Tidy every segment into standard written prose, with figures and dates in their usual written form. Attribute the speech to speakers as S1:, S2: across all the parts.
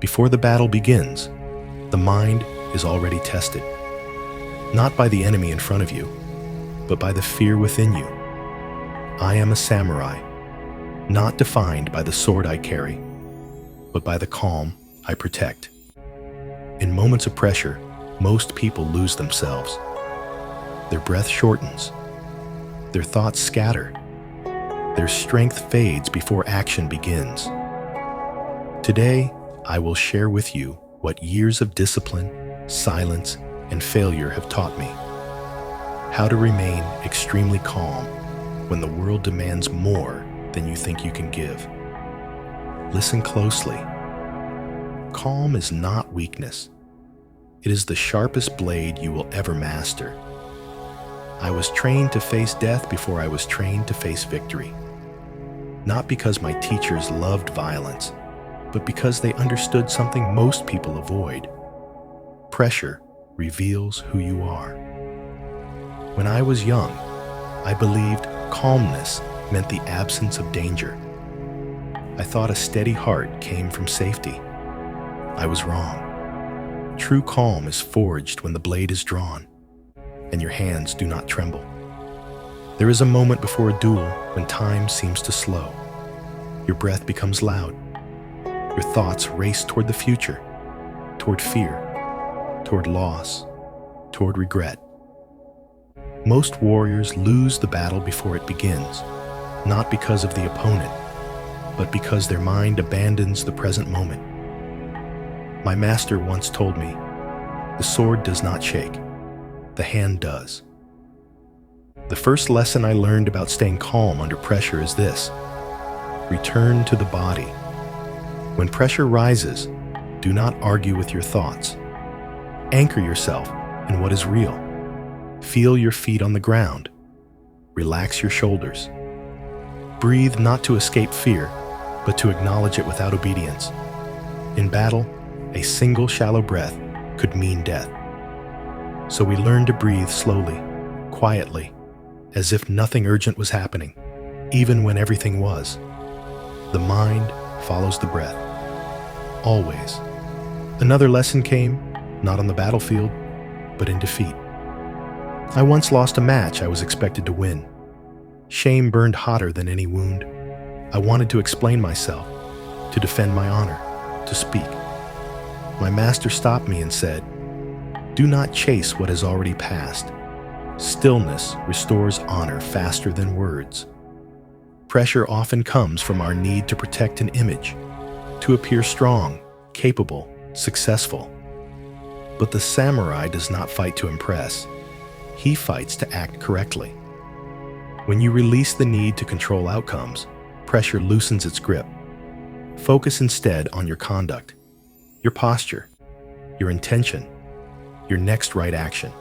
S1: Before the battle begins, the mind is already tested, not by the enemy in front of you, but by the fear within you. I am a samurai, not defined by the sword I carry, but by the calm I protect. In moments of pressure, most people lose themselves. Their breath shortens, their thoughts scatter, their strength fades before action begins. Today, I will share with you what years of discipline, silence, and failure have taught me. How to remain extremely calm when the world demands more than you think you can give. Listen closely. Calm is not weakness. It is the sharpest blade you will ever master. I was trained to face death before I was trained to face victory. Not because my teachers loved violence, but because they understood something most people avoid. Pressure reveals who you are. When I was young, I believed calmness meant the absence of danger. I thought a steady heart came from safety. I was wrong. True calm is forged when the blade is drawn and your hands do not tremble. There is a moment before a duel when time seems to slow. Your breath becomes loud. Your thoughts race toward the future, toward fear, toward loss, toward regret. Most warriors lose the battle before it begins, not because of the opponent, but because their mind abandons the present moment. My master once told me, the sword does not shake, the hand does. The first lesson I learned about staying calm under pressure is this: return to the body. When pressure rises, do not argue with your thoughts. Anchor yourself in what is real. Feel your feet on the ground. Relax your shoulders. Breathe not to escape fear, but to acknowledge it without obedience. In battle, a single shallow breath could mean death. So we learn to breathe slowly, quietly, as if nothing urgent was happening, even when everything was. The mind follows the breath. Always. Another lesson came, not on the battlefield, but in defeat. I once lost a match I was expected to win. Shame burned hotter than any wound. I wanted to explain myself, to defend my honor, to speak. My master stopped me and said, "Do not chase what has already passed. Stillness restores honor faster than words." Pressure often comes from our need to protect an image, to appear strong, capable, successful. But the samurai does not fight to impress. He fights to act correctly. When you release the need to control outcomes, pressure loosens its grip. Focus instead on your conduct, your posture, your intention, your next right action.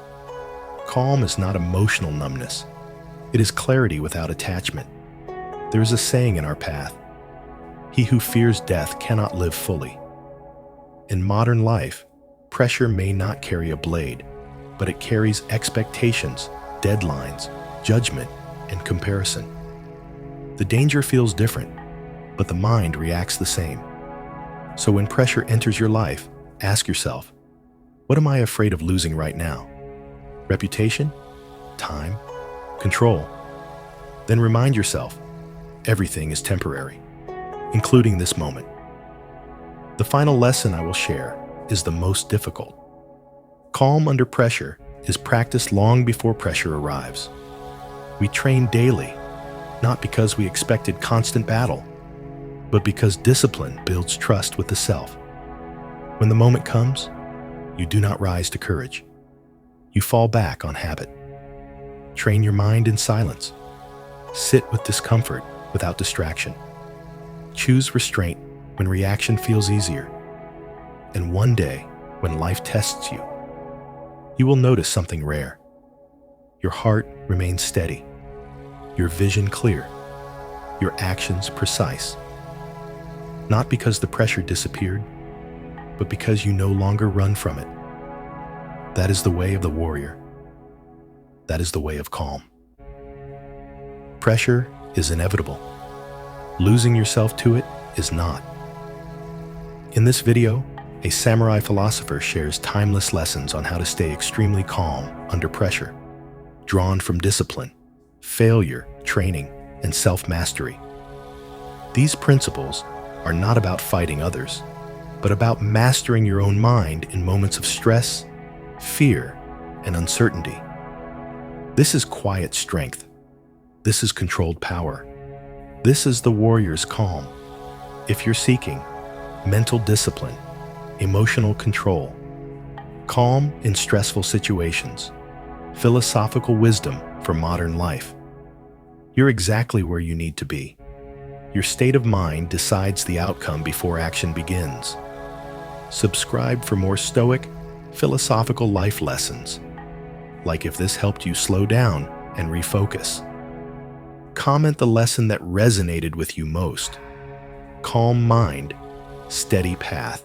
S1: Calm is not emotional numbness. It is clarity without attachment. There is a saying in our path: he who fears death cannot live fully. In modern life, pressure may not carry a blade, but it carries expectations, deadlines, judgment, and comparison. The danger feels different, but the mind reacts the same. So when pressure enters your life, ask yourself, what am I afraid of losing right now? Reputation? Time? Control? Then remind yourself, everything is temporary, including this moment. The final lesson I will share is the most difficult. Calm under pressure is practiced long before pressure arrives. We train daily, not because we expected constant battle, but because discipline builds trust with the self. When the moment comes, you do not rise to courage. You fall back on habit. Train your mind in silence. Sit with discomfort without distraction. Choose restraint when reaction feels easier. And one day, when life tests you, you will notice something rare. Your heart remains steady, your vision clear, your actions precise. Not because the pressure disappeared, but because you no longer run from it. That is the way of the warrior. That is the way of calm. Pressure is inevitable. Losing yourself to it is not. In this video, A samurai philosopher shares timeless lessons on how to stay extremely calm under pressure, drawn from discipline, failure, training, and self-mastery. These principles are not about fighting others, but about mastering your own mind in moments of stress, fear, and uncertainty. This is quiet strength. This is controlled power. This is the warrior's calm. If you're seeking mental discipline, emotional control, calm in stressful situations, philosophical wisdom for modern life, you're exactly where you need to be. Your state of mind decides the outcome before action begins. Subscribe for more stoic, philosophical life lessons, like if this helped you slow down and refocus. Comment the lesson that resonated with you most. Calm mind, steady path.